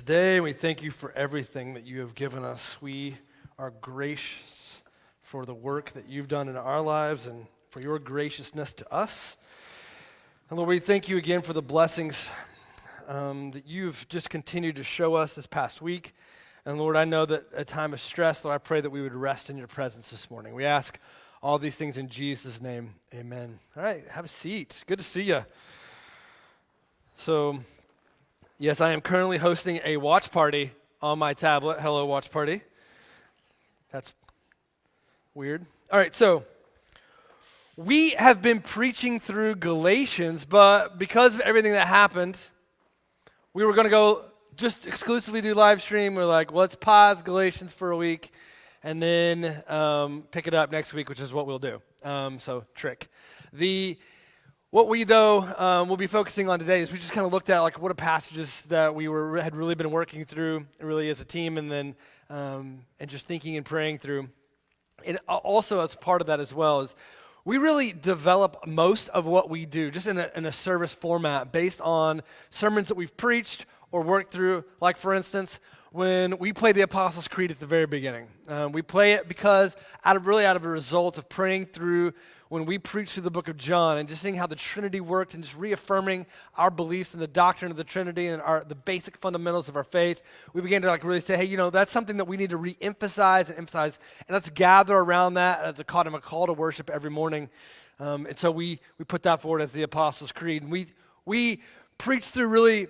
day, and we thank you for everything that you have given us. We are gracious for the work that you've done in our lives and for your graciousness to us. And Lord, we thank you again for the blessings that you've just continued to show us this past week. And Lord, I know that a time of stress, Lord, I pray that we would rest in your presence this morning. We ask all these things in Jesus' name, amen. All right, have a seat. Good to see you. So, yes, I am currently hosting a watch party on my tablet. Hello, watch party. That's weird. All right, so we have been preaching through Galatians, but because of everything that happened, we were going to go just exclusively do live stream. We're like, well, let's pause Galatians for a week and then pick it up next week, which is what we'll do. So, trick. What we, though, will be focusing on today is we just kind of looked at like what are passages that we had really been working through really as a team, and then and just thinking and praying through. And also as part of that as well is we really develop most of what we do just in a service format based on sermons that we've preached or worked through. Like, for instance, when we play the Apostles' Creed at the very beginning. We play it because out of a result of praying through when we preach through the book of John and just seeing how the Trinity worked and just reaffirming our beliefs in the doctrine of the Trinity and the basic fundamentals of our faith, we began to like really say, hey, that's something that we need to re-emphasize and emphasize, and let's gather around that as a call to worship every morning. And so we put that forward as the Apostles' Creed. And we preach through really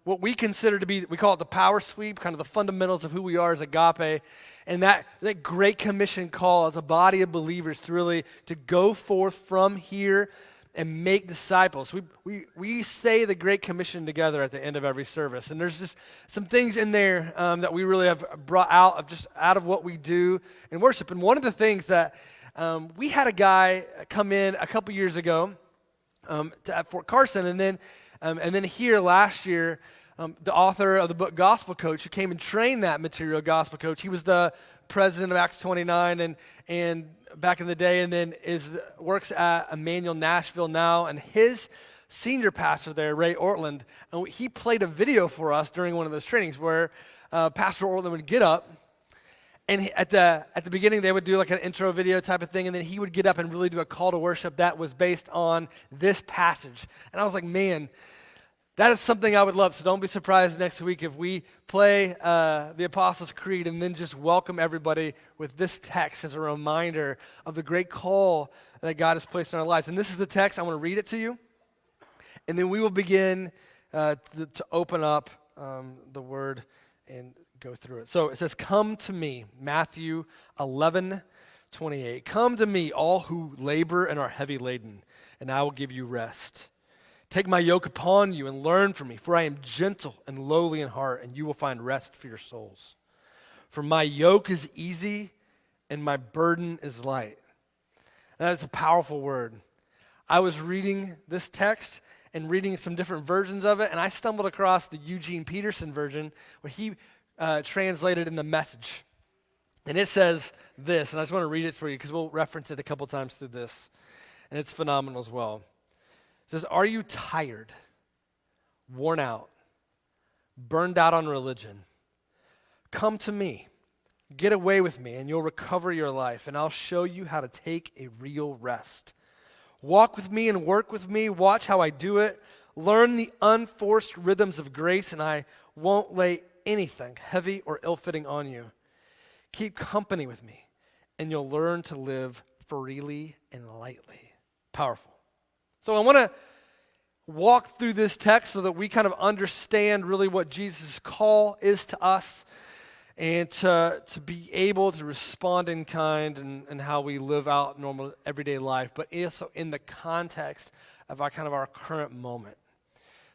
what we consider to be, we call it the power sweep, kind of the fundamentals of who we are as Agape. And that great commission call as a body of believers to go forth from here and make disciples. We say the Great Commission together at the end of every service. And there's just some things in there that we really have brought out of what we do in worship. And one of the things that we had a guy come in a couple years ago at Fort Carson, and then here last year, the author of the book Gospel Coach, who came and trained that material, Gospel Coach. He was the president of Acts 29 and back in the day, and then works at Emmanuel Nashville now. And his senior pastor there, Ray Ortland, and he played a video for us during one of those trainings where Pastor Ortland would get up, and at the beginning they would do like an intro video type of thing, and then he would get up and really do a call to worship that was based on this passage. And I was like, man, that is something I would love. So don't be surprised next week if we play the Apostles' Creed and then just welcome everybody with this text as a reminder of the great call that God has placed in our lives. And this is the text. I want to read it to you. And then we will begin to open up the word and go through it. So it says, come to me, Matthew 11:28. Come to me, all who labor and are heavy laden, and I will give you rest. Take my yoke upon you and learn from me, for I am gentle and lowly in heart, and you will find rest for your souls. For my yoke is easy and my burden is light. That is a powerful word. I was reading this text and reading some different versions of it, and I stumbled across the Eugene Peterson version where he translated in the Message. And it says this, and I just want to read it for you because we'll reference it a couple times through this, and it's phenomenal as well. It says, are you tired, worn out, burned out on religion? Come to me, get away with me, and you'll recover your life, and I'll show you how to take a real rest. Walk with me and work with me, watch how I do it, learn the unforced rhythms of grace, and I won't lay anything heavy or ill-fitting on you. Keep company with me, and you'll learn to live freely and lightly. Powerful. So I want to walk through this text so that we kind of understand really what Jesus' call is to us and to be able to respond in kind and how we live out normal everyday life, but also in the context of our current moment.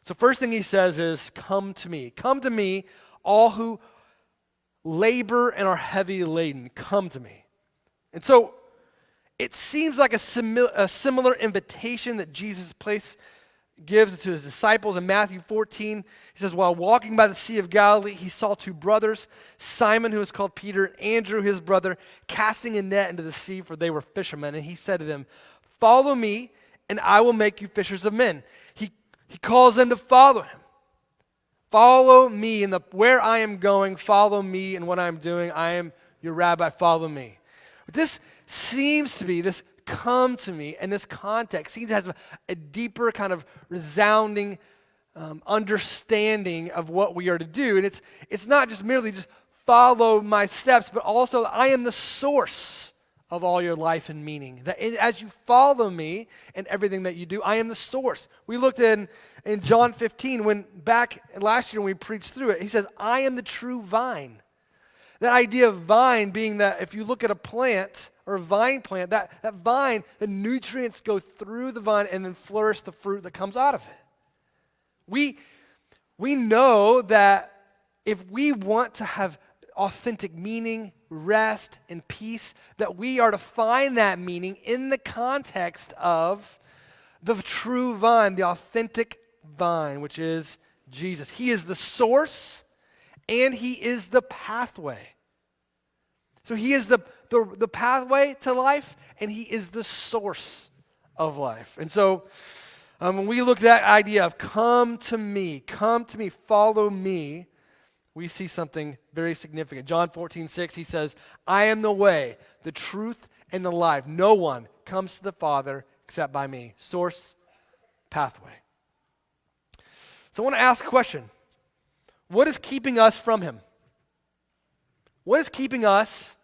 So first thing he says is, come to me. Come to me, all who labor and are heavy laden. Come to me. And so it seems like a similar invitation that Jesus gives to his disciples in Matthew 14. He says, while walking by the Sea of Galilee, he saw two brothers, Simon, who is called Peter, and Andrew, his brother, casting a net into the sea, for they were fishermen. And he said to them, follow me, and I will make you fishers of men. He calls them to follow him. Follow me in where I am going. Follow me in what I'm doing. I am your rabbi. Follow me. But this seems to be, this come to me, and this context seems to have a deeper kind of resounding understanding of what we are to do. And it's not just merely just follow my steps, but also I am the source of all your life and meaning. That as you follow me in everything that you do, I am the source. We looked in John 15, when back last year when we preached through it, he says, I am the true vine. That idea of vine being that if you look at a plant or a vine plant, that vine, the nutrients go through the vine and then flourish the fruit that comes out of it. We know that if we want to have authentic meaning, rest, and peace, that we are to find that meaning in the context of the true vine, the authentic vine, which is Jesus. He is the source and he is the pathway. So he is the pathway to life and he is the source of life. And so when we look at that idea of come to me, follow me, we see something very significant. John 14:6, he says, I am the way, the truth, and the life. No one comes to the Father except by me. Source, pathway. So I want to ask a question. What is keeping us from him? What is keeping us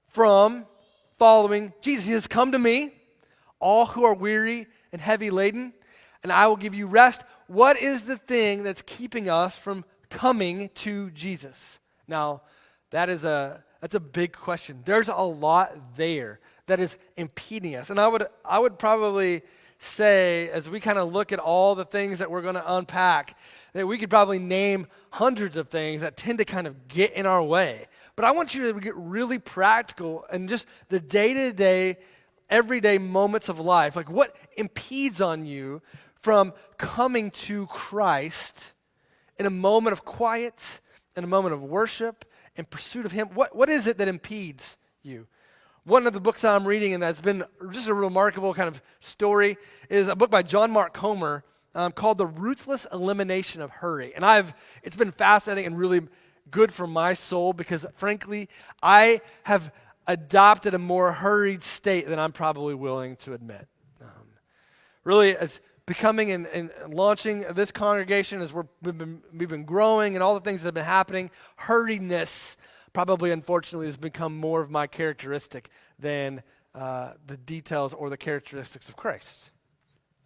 from following Jesus? He says, come to me, all who are weary and heavy laden, and I will give you rest. What is the thing that's keeping us from coming to Jesus? Now, that's a big question. There's a lot there that is impeding us. And I would probably say, as we kind of look at all the things that we're going to unpack, that we could probably name hundreds of things that tend to kind of get in our way. But I want you to get really practical and just the day-to-day, everyday moments of life. Like what impedes on you from coming to Christ in a moment of quiet, in a moment of worship, in pursuit of him? What is it that impedes you? One of the books that I'm reading, and that's been just a remarkable kind of story, is a book by John Mark Comer called The Ruthless Elimination of Hurry. And it's been fascinating and really good for my soul because, frankly, I have adopted a more hurried state than I'm probably willing to admit. Really, as becoming and launching this congregation, as we've been growing and all the things that have been happening, hurriedness probably, unfortunately, has become more of my characteristic than the details or the characteristics of Christ.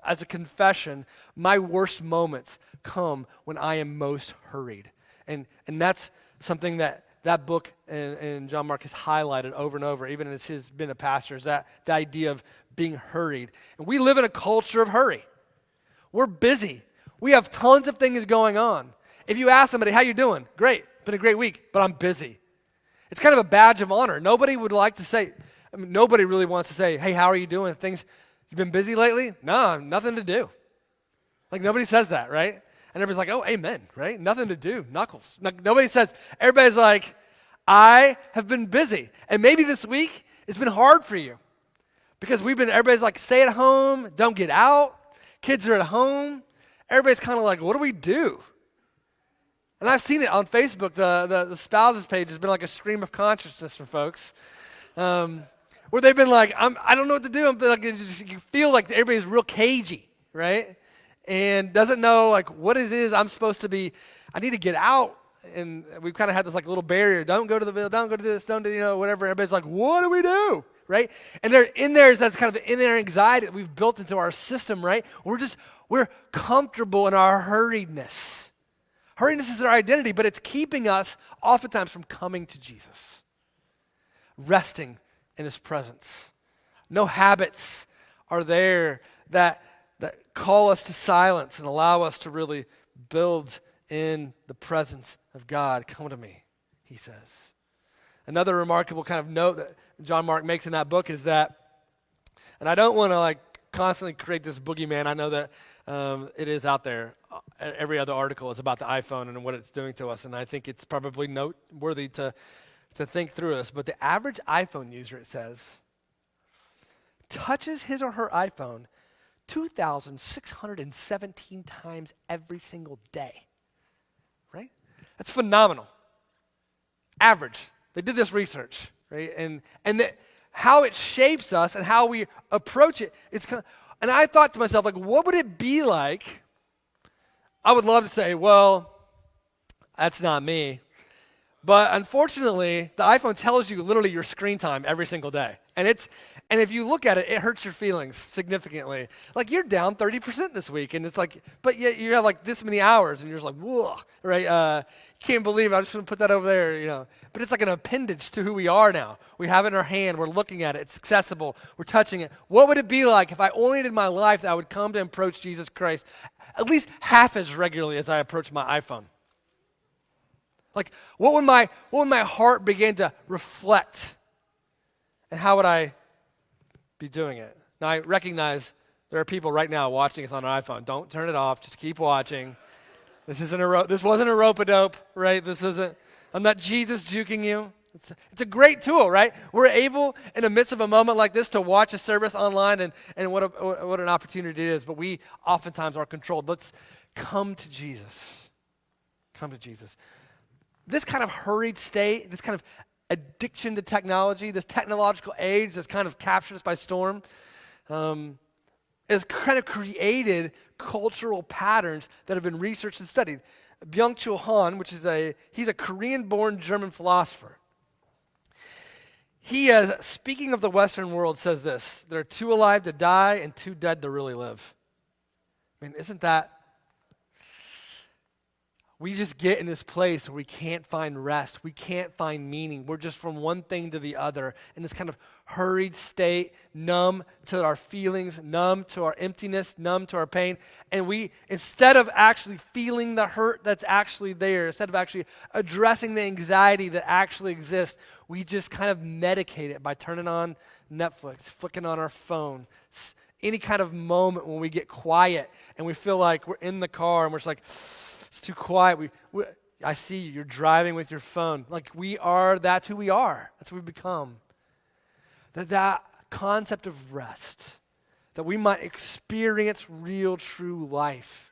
As a confession, my worst moments come when I am most hurried. And that's something that book and John Mark has highlighted over and over, even as he's been a pastor, is that the idea of being hurried. And we live in a culture of hurry. We're busy. We have tons of things going on. If you ask somebody, how you doing? Great. Been a great week, but I'm busy. It's kind of a badge of honor. Nobody would like to say, nobody really wants to say, hey, how are you doing? You've been busy lately? No, nothing to do. Like nobody says that, right? And everybody's like, oh, amen, right? Nothing to do, knuckles. Nobody says, everybody's like, I have been busy. And maybe this week it's been hard for you because everybody's like, stay at home, don't get out. Kids are at home. Everybody's kind of like, what do we do? And I've seen it on Facebook. The spouses page has been like a stream of consciousness for folks, where they've been like, I don't know what to do. You feel like everybody's real cagey, right? And doesn't know like what it is I'm supposed to be. I need to get out. And we've kind of had this like little barrier. Don't go to the Ville. Don't go to this. Don't do whatever. Everybody's like, what do we do? Right? And that's kind of the inner anxiety that we've built into our system, right? We're comfortable in our hurriedness. Hurriedness is our identity, but it's keeping us oftentimes from coming to Jesus, resting in his presence. No habits are there that call us to silence and allow us to really build in the presence of God. Come to me, he says. Another remarkable kind of note that John Mark makes in that book is that, and I don't want to like constantly create this boogeyman. I know that it is out there. Every other article is about the iPhone and what it's doing to us, and I think it's probably noteworthy to think through this. But the average iPhone user, it says, touches his or her iPhone 2,617 times every single day. That's phenomenal. Average. They did this research, right? And how it shapes us and how we approach it. And I thought to myself, like, what would it be like? I would love to say, well, that's not me. But unfortunately, the iPhone tells you literally your screen time every single day. And if you look at it, it hurts your feelings significantly. Like, you're down 30% this week, and it's like, but yet you have like this many hours, and you're just like, whoa, right? Can't believe it. I'm just going to put that over there, you know. But it's like an appendage to who we are now. We have it in our hand. We're looking at it. It's accessible. We're touching it. What would it be like if I oriented my life that I would come to approach Jesus Christ at least half as regularly as I approach my iPhone? Like, what would my heart begin to reflect? And how would I be doing it? Now, I recognize there are people right now watching us on an iPhone. Don't turn it off. Just keep watching. This wasn't a rope-a-dope, right? I'm not Jesus juking you. It's a great tool, right? We're able, in the midst of a moment like this, to watch a service online, and what an opportunity it is. But we oftentimes are controlled. Let's come to Jesus. Come to Jesus. This kind of hurried state, this kind of addiction to technology, this technological age that's kind of captured us by storm, has kind of created cultural patterns that have been researched and studied. Byung-Chul Han, he's a Korean-born German philosopher. He, speaking of the Western world, says this: there are two alive to die and two dead to really live. I mean, isn't that? We just get in this place where we can't find rest. We can't find meaning. We're just from one thing to the other in this kind of hurried state, numb to our feelings, numb to our emptiness, numb to our pain. And we, instead of actually feeling the hurt that's actually there, instead of actually addressing the anxiety that actually exists, we just kind of medicate it by turning on Netflix, flicking on our phone, any kind of moment when we get quiet and we feel like we're in the car and we're just like, it's too quiet. I see you. You're driving with your phone. Like, that's who we are. That's what we've become. That concept of rest, that we might experience real, true life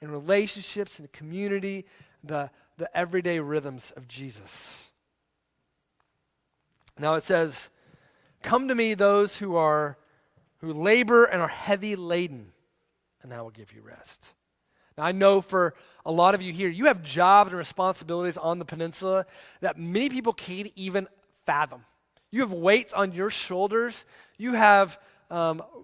in relationships, in community, the everyday rhythms of Jesus. Now it says, come to me, those who labor and are heavy laden, and I will give you rest. Now, I know for a lot of you here, you have jobs and responsibilities on the peninsula that many people can't even fathom. You have weights on your shoulders. You have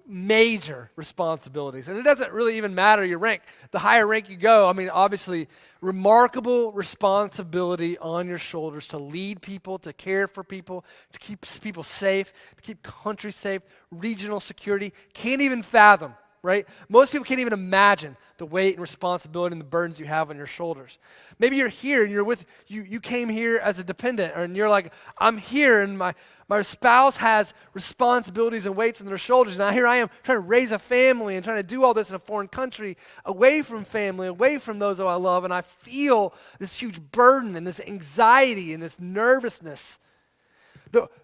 major responsibilities. And it doesn't really even matter your rank. The higher rank you go, I mean, obviously, remarkable responsibility on your shoulders to lead people, to care for people, to keep people safe, to keep countries safe, regional security. Can't even fathom. Right? Most people can't even imagine the weight and responsibility and the burdens you have on your shoulders. Maybe you're here and you came here as a dependent, and you're like, I'm here and my spouse has responsibilities and weights on their shoulders, and now here I am trying to raise a family and trying to do all this in a foreign country, away from family, away from those who I love, and I feel this huge burden and this anxiety and this nervousness.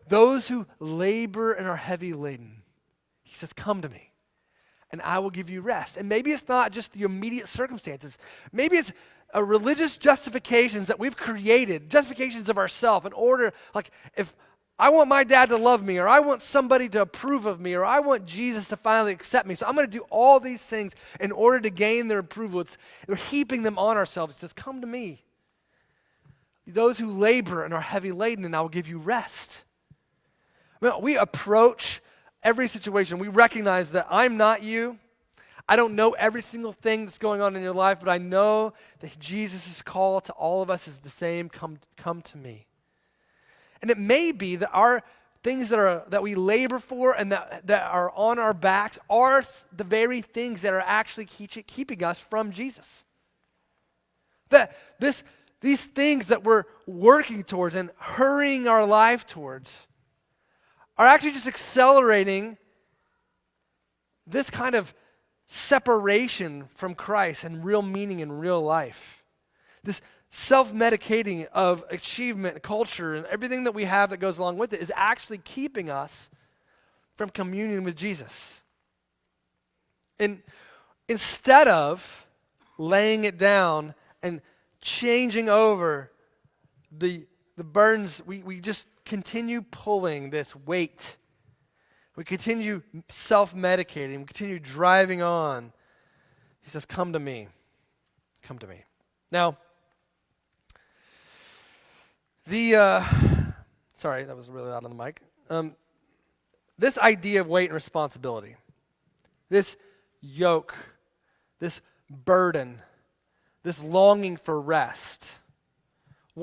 Those who labor and are heavy laden, he says, come to me, and I will give you rest. And maybe it's not just the immediate circumstances. Maybe it's religious justifications that we've created, justifications of ourselves in order, like, if I want my dad to love me, or I want somebody to approve of me, or I want Jesus to finally accept me, so I'm going to do all these things in order to gain their approval. We're heaping them on ourselves. It says, come to me, those who labor and are heavy laden, and I will give you rest. We approach every situation. We recognize that I'm not you. I don't know every single thing that's going on in your life, but I know that Jesus' call to all of us is the same, come to me. And it may be that our things that we labor for and that are on our backs are the very things that are actually keeping us from Jesus. That these things that we're working towards and hurrying our life towards are actually just accelerating this kind of separation from Christ and real meaning in real life. This self-medicating of achievement, culture, and everything that we have that goes along with it is actually keeping us from communion with Jesus. And instead of laying it down and changing over the burdens. We just continue pulling this weight. We continue self-medicating. We continue driving on. He says, come to me. Come to me. Now, sorry, that was really loud on the mic. This idea of weight and responsibility, this yoke, this burden, this longing for rest. I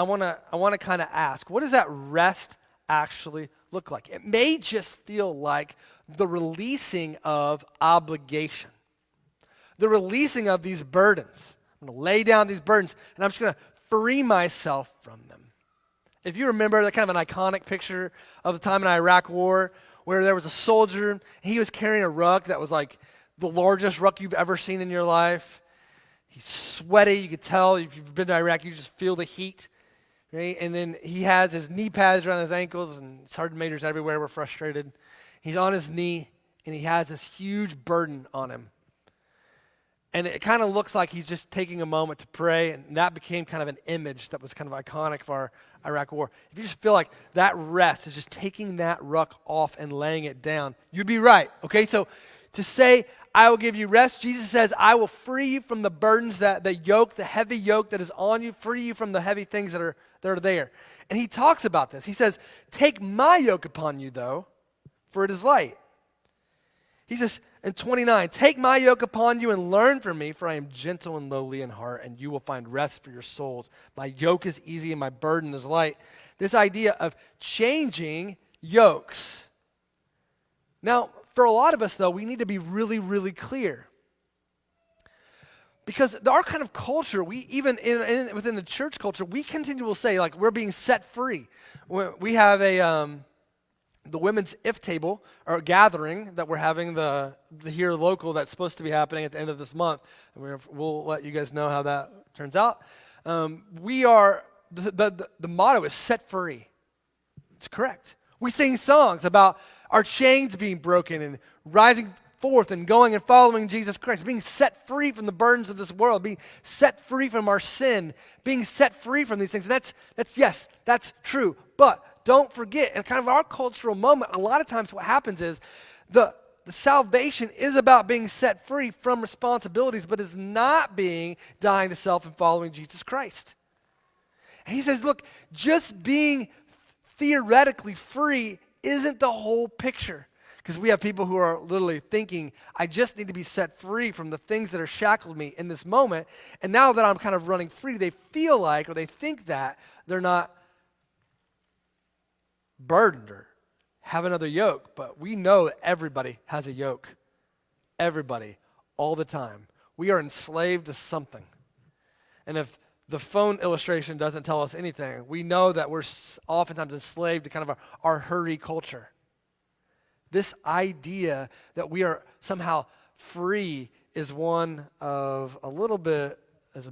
want to kind of ask, what does that rest actually look like? It may just feel like the releasing of obligation, the releasing of these burdens. I'm going to lay down these burdens, and I'm just going to free myself from them. If you remember that kind of an iconic picture of the time in the Iraq War where there was a soldier, and he was carrying a ruck that was like the largest ruck you've ever seen in your life. He's sweaty, you could tell. If you've been to Iraq, you just feel the heat. Right? And then he has his knee pads around his ankles, and sergeant majors everywhere were frustrated. He's on his knee, and he has this huge burden on him. And it kind of looks like he's just taking a moment to pray, and that became kind of an image that was kind of iconic for our Iraq War. If you just feel like that rest is just taking that ruck off and laying it down, you'd be right, okay? So to say, I will give you rest, Jesus says, I will free you from the burdens, the yoke, the heavy yoke that is on you, free you from the heavy things that are there. And he talks about this. He says, take my yoke upon you, though, for it is light. He says in 29, take my yoke upon you and learn from me, for I am gentle and lowly in heart, and you will find rest for your souls. My yoke is easy and my burden is light. This idea of changing yokes. Now, for a lot of us, though, we need to be really, really clear. Because our kind of culture, we even within the church culture, we continue to say, like, we're being set free. We have the women's if table, or gathering that we're having the here local that's supposed to be happening at the end of this month. And we'll let you guys know how that turns out. We are, the motto is set free. It's correct. We sing songs about our chains being broken and rising forth and going and following Jesus Christ, being set free from the burdens of this world, being set free from our sin, being set free from these things. And that's true. But don't forget, in kind of our cultural moment, a lot of times what happens is the salvation is about being set free from responsibilities, but is not being dying to self and following Jesus Christ. And he says, look, just being theoretically free isn't the whole picture. Because we have people who are literally thinking, I just need to be set free from the things that are shackled me in this moment. And now that I'm kind of running free, they feel like, or they think that they're not burdened or have another yoke. But we know that everybody has a yoke. Everybody, all the time. We are enslaved to something. And if the phone illustration doesn't tell us anything, we know that we're oftentimes enslaved to kind of our hurry culture. This idea that we are somehow free is one of a little bit as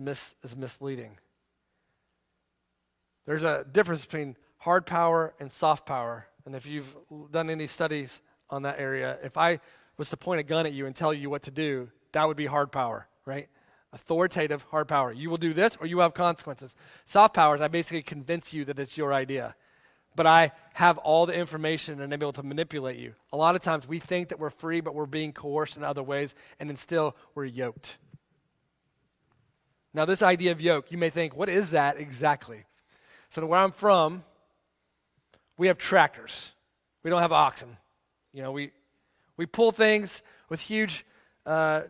misleading. There's a difference between hard power and soft power. And if you've done any studies on that area, if I was to point a gun at you and tell you what to do, that would be hard power, right? Authoritative, hard power. You will do this or you will have consequences. Soft power is I basically convince you that it's your idea. But I have all the information and I'm able to manipulate you. A lot of times we think that we're free, but we're being coerced in other ways, and then still we're yoked. Now this idea of yoke, you may think, what is that exactly? So where I'm from, we have tractors. We don't have oxen. You know, we pull things with huge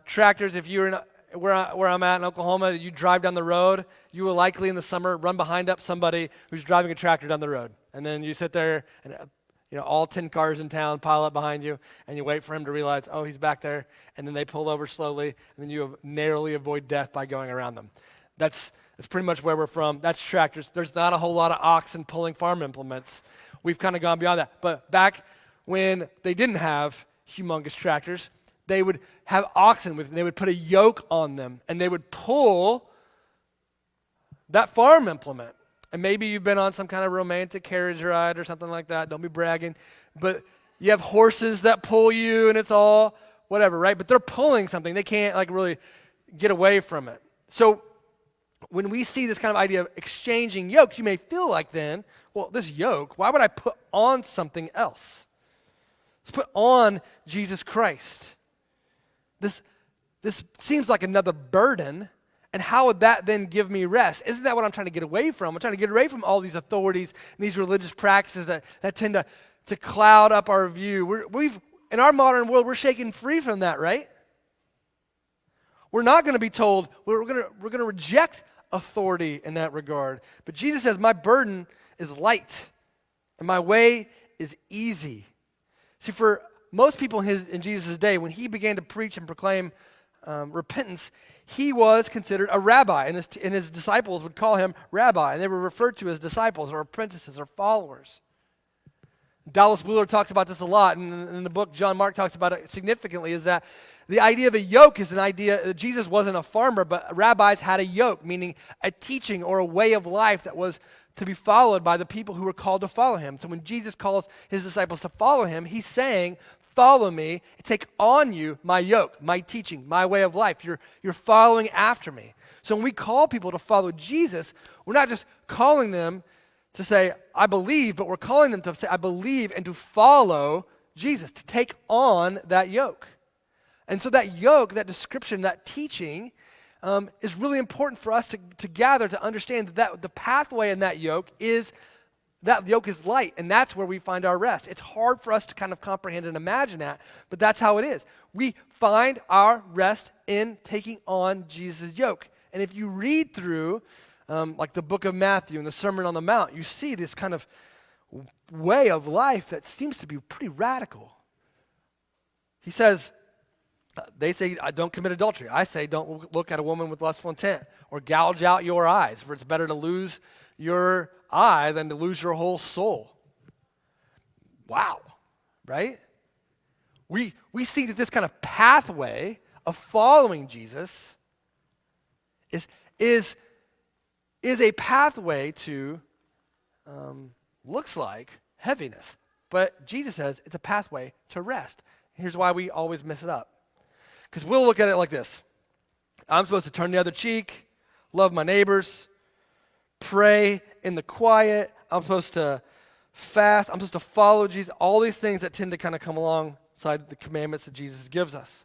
tractors. If you're in where I'm at in Oklahoma, you drive down the road, you will likely in the summer run behind up somebody who's driving a tractor down the road. And then you sit there and all 10 cars in town pile up behind you, and you wait for him to realize, oh, he's back there. And then they pull over slowly, and then you narrowly avoid death by going around them. That's pretty much where we're from. That's tractors. There's not a whole lot of oxen pulling farm implements. We've kind of gone beyond that. But back when they didn't have humongous tractors, they would have oxen with them. They would put a yoke on them, and they would pull that farm implement. And maybe you've been on some kind of romantic carriage ride or something like that. Don't be bragging. But you have horses that pull you, and it's all whatever, right? But they're pulling something. They can't really get away from it. So when we see this kind of idea of exchanging yokes, you may feel like then, well, this yoke, why would I put on something else? Let's put on Jesus Christ. This seems like another burden, and how would that then give me rest? Isn't that what I'm trying to get away from? I'm trying to get away from all these authorities and these religious practices that tend to cloud up our view. In our modern world, we're shaken free from that, right? We're not going to be told, we're going to reject authority in that regard. But Jesus says, my burden is light, and my way is easy. See, for most people in Jesus' day, when he began to preach and proclaim repentance, he was considered a rabbi, and his disciples would call him rabbi, and they were referred to as disciples or apprentices or followers. Dallas Willard talks about this a lot, and in the book John Mark talks about it significantly, is that the idea of a yoke is an idea that Jesus wasn't a farmer, but rabbis had a yoke, meaning a teaching or a way of life that was to be followed by the people who were called to follow him. So when Jesus calls his disciples to follow him, he's saying, follow me, take on you my yoke, my teaching, my way of life. You're following after me. So when we call people to follow Jesus, we're not just calling them to say, I believe, but we're calling them to say, I believe, and to follow Jesus, to take on that yoke. And so that yoke, that description, that teaching is really important for us to gather, to understand that the pathway in that yoke is light, and that's where we find our rest. It's hard for us to kind of comprehend and imagine that, but that's how it is. We find our rest in taking on Jesus' yoke. And if you read through like the book of Matthew and the Sermon on the Mount, you see this kind of way of life that seems to be pretty radical. He says, they say, don't commit adultery. I say, don't look at a woman with lustful intent or gouge out your eyes, for it's better to lose your eye than to lose your whole soul. Wow, right? We see that this kind of pathway of following Jesus is a pathway to, looks like heaviness. But Jesus says it's a pathway to rest. Here's why we always mess it up. Because we'll look at it like this. I'm supposed to turn the other cheek, love my neighbors, pray in the quiet. I'm supposed to fast. I'm supposed to follow Jesus. All these things that tend to kind of come alongside the commandments that Jesus gives us.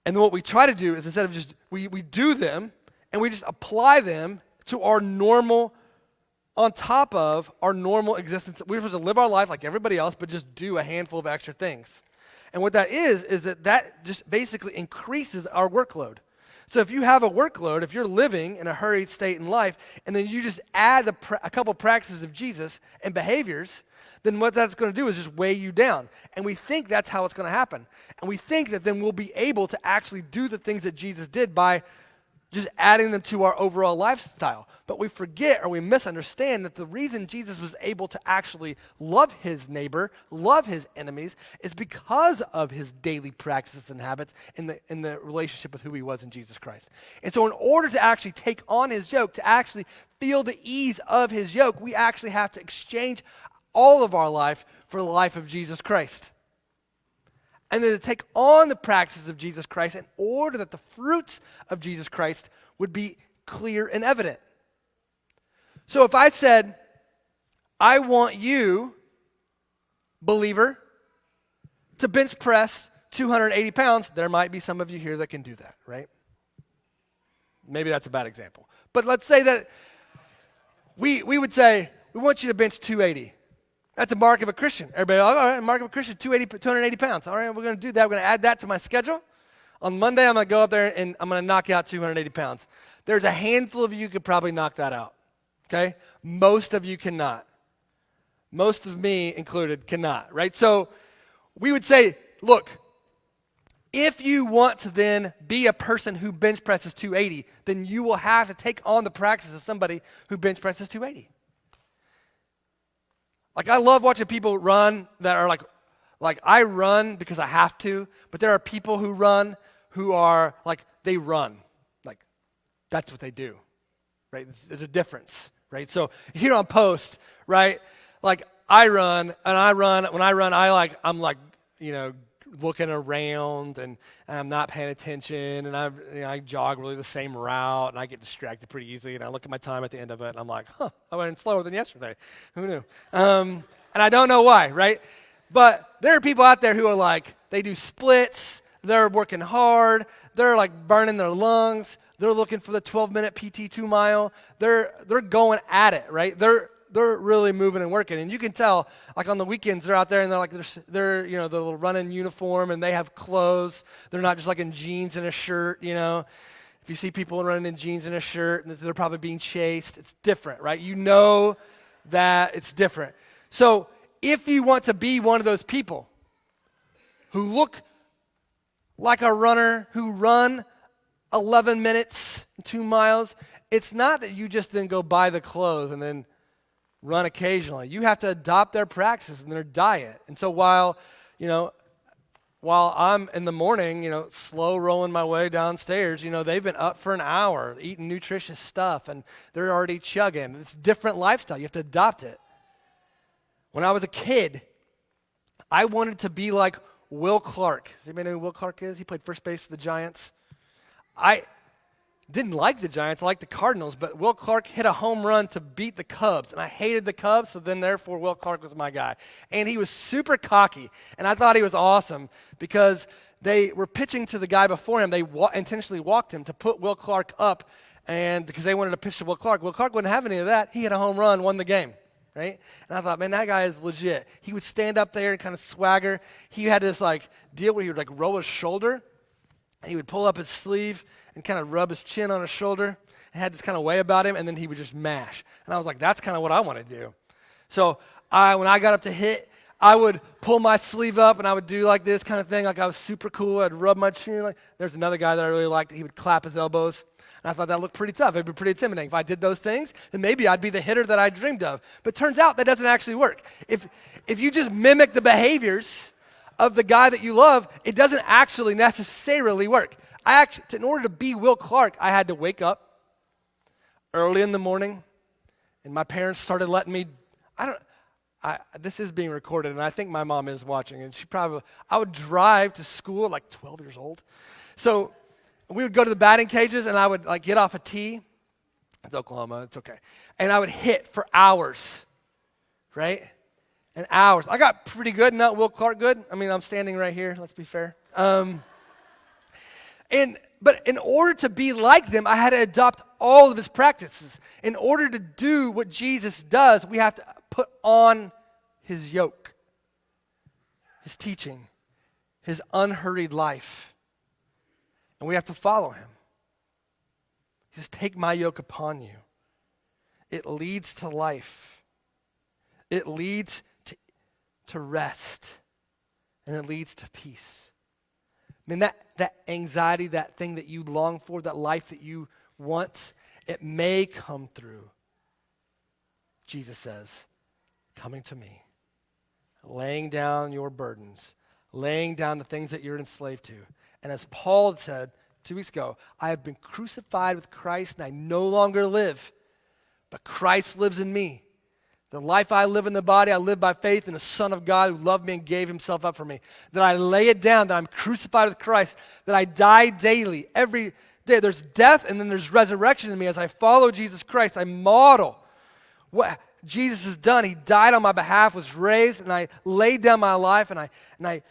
And then what we try to do is instead of just, we do them and we just apply them to our normal, on top of our normal existence. We're supposed to live our life like everybody else, but just do a handful of extra things. And what that is that just basically increases our workload. So if you have a workload, if you're living in a hurried state in life, and then you just add a couple practices of Jesus and behaviors, then what that's going to do is just weigh you down. And we think that's how it's going to happen. And we think that then we'll be able to actually do the things that Jesus did by just adding them to our overall lifestyle. But we forget or we misunderstand that the reason Jesus was able to actually love his neighbor, love his enemies, is because of his daily practices and habits in the relationship with who he was in Jesus Christ. And so in order to actually take on his yoke, to actually feel the ease of his yoke, we actually have to exchange all of our life for the life of Jesus Christ. And then to take on the practices of Jesus Christ in order that the fruits of Jesus Christ would be clear and evident. So if I said, I want you, believer, to bench press 280 pounds, there might be some of you here that can do that, right? Maybe that's a bad example. But let's say that we would say, we want you to bench 280. That's a mark of a Christian. Everybody, all right, mark of a Christian, 280 pounds. All right, we're going to do that. We're going to add that to my schedule. On Monday, I'm going to go up there and I'm going to knock out 280 pounds. There's a handful of you who could probably knock that out, okay? Most of you cannot. Most of me included cannot, right? So we would say, look, if you want to then be a person who bench presses 280, then you will have to take on the practice of somebody who bench presses 280. Like, I love watching people run that are like I run because I have to, but there are people who run who are like, they run. Like, that's what they do, right? There's a difference, right? So here on Post, right, like I run, when I run, I'm like, looking around and I'm not paying attention and I jog really the same route and I get distracted pretty easily and I look at my time at the end of it and I'm like, I went slower than yesterday. Who knew? And I don't know why, right? But there are people out there who are like, they do splits, they're working hard, they're like burning their lungs, they're looking for the 12-minute PT 2 mile, they're going at it, right? They're really moving and working. And you can tell, like on the weekends, they're out there and they're like, they're the little running uniform and they have clothes. They're not just like in jeans and a shirt, If you see people running in jeans and a shirt, they're probably being chased. It's different, right? You know that it's different. So if you want to be one of those people who look like a runner, who run 11 minutes, 2 miles, it's not that you just then go buy the clothes and then run occasionally. You have to adopt their practices and their diet. And so while I'm in the morning, slow rolling my way downstairs, they've been up for an hour eating nutritious stuff and they're already chugging. It's a different lifestyle. You have to adopt it. When I was a kid, I wanted to be like Will Clark. Does anybody know who Will Clark is? He played first base for the Giants. I didn't like the Giants. I liked the Cardinals, but Will Clark hit a home run to beat the Cubs, and I hated the Cubs, so then therefore Will Clark was my guy. And he was super cocky, and I thought he was awesome because they were pitching to the guy before him. They intentionally walked him to put Will Clark up, and because they wanted to pitch to Will Clark. Will Clark wouldn't have any of that. He hit a home run, won the game, right? And I thought, man, that guy is legit. He would stand up there and kind of swagger. He had this deal where he would roll his shoulder, and he would pull up his sleeve and kind of rub his chin on his shoulder and had this kind of way about him, and then he would just mash. And I was like, that's kind of what I want to do. So when I got up to hit, I would pull my sleeve up and I would do like this kind of thing, like I was super cool. I'd rub my chin. There's another guy that I really liked. He would clap his elbows. And I thought that looked pretty tough. It'd be pretty intimidating. If I did those things, then maybe I'd be the hitter that I dreamed of. But turns out that doesn't actually work. If you just mimic the behaviors of the guy that you love, it doesn't actually necessarily work. In order to be Will Clark, I had to wake up early in the morning, and my parents started letting me, this is being recorded, and I think my mom is watching, and I would drive to school at like 12 years old. So we would go to the batting cages, and I would get off a tee. It's Oklahoma, it's okay. And I would hit for hours, right? And hours. I got pretty good, not Will Clark good. I mean, I'm standing right here, let's be fair. But in order to be like them, I had to adopt all of his practices. In order to do what Jesus does, we have to put on his yoke, his teaching, his unhurried life. And we have to follow him. He says, take my yoke upon you. It leads to life. It leads to rest. And it leads to peace. I mean, that anxiety, that thing that you long for, that life that you want, it may come through. Jesus says, coming to me, laying down your burdens, laying down the things that you're enslaved to. And as Paul said 2 weeks ago, I have been crucified with Christ and I no longer live, but Christ lives in me. The life I live in the body, I live by faith in the Son of God who loved me and gave himself up for me. That I lay it down, that I'm crucified with Christ, that I die daily, every day. There's death and then there's resurrection in me. As I follow Jesus Christ, I model what Jesus has done. He died on my behalf, was raised, and I laid down my life, and I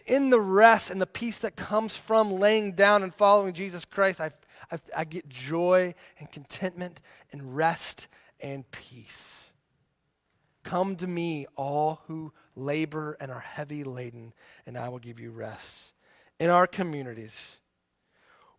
in the rest and the peace that comes from laying down and following Jesus Christ, I get joy and contentment and rest and peace. Come to me, all who labor and are heavy laden, and I will give you rest. In our communities,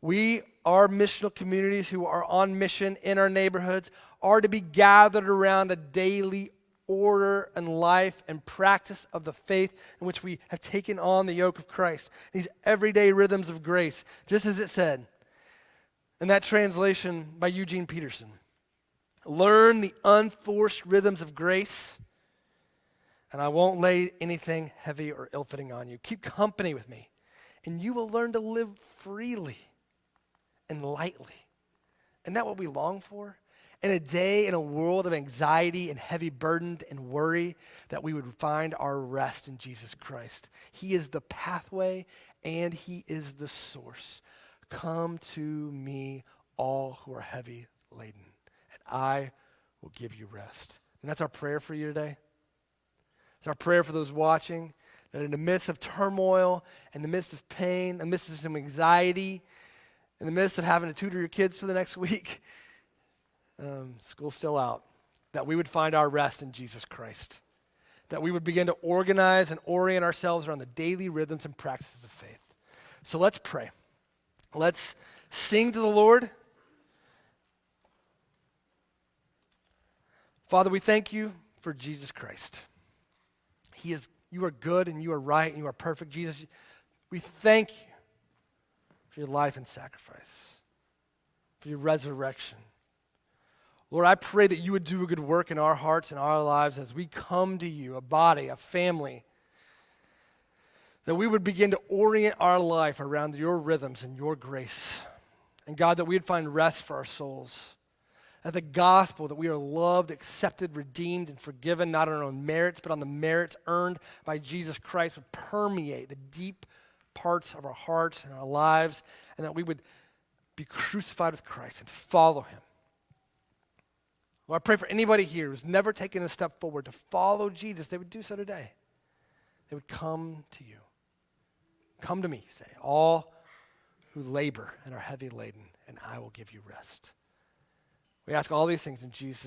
our missional communities who are on mission in our neighborhoods are to be gathered around a daily order and life and practice of the faith in which we have taken on the yoke of Christ. These everyday rhythms of grace, just as it said in that translation by Eugene Peterson. Learn the unforced rhythms of grace, and I won't lay anything heavy or ill-fitting on you. Keep company with me, and you will learn to live freely and lightly. Isn't that what we long for? in a day, in a world of anxiety and heavy burdened and worry, that we would find our rest in Jesus Christ. He is the pathway and he is the source. Come to me, all who are heavy laden, and I will give you rest. And that's our prayer for you today. It's our prayer for those watching, that in the midst of turmoil, in the midst of pain, in the midst of some anxiety, in the midst of having to tutor your kids for the next week, school's still out, that we would find our rest in Jesus Christ, that we would begin to organize and orient ourselves around the daily rhythms and practices of faith. So let's pray. Let's sing to the Lord. Father, we thank you for Jesus Christ. You are good and you are right and you are perfect. Jesus, we thank you for your life and sacrifice, for your resurrection. Lord, I pray that you would do a good work in our hearts and our lives as we come to you, a body, a family, that we would begin to orient our life around your rhythms and your grace. And God, that we would find rest for our souls. That the gospel, that we are loved, accepted, redeemed, and forgiven, not on our own merits, but on the merits earned by Jesus Christ, would permeate the deep parts of our hearts and our lives, and that we would be crucified with Christ and follow him. Lord, I pray for anybody here who's never taken a step forward to follow Jesus, they would do so today. They would come to you. Come to me, say, all who labor and are heavy laden, and I will give you rest. We ask all these things in Jesus'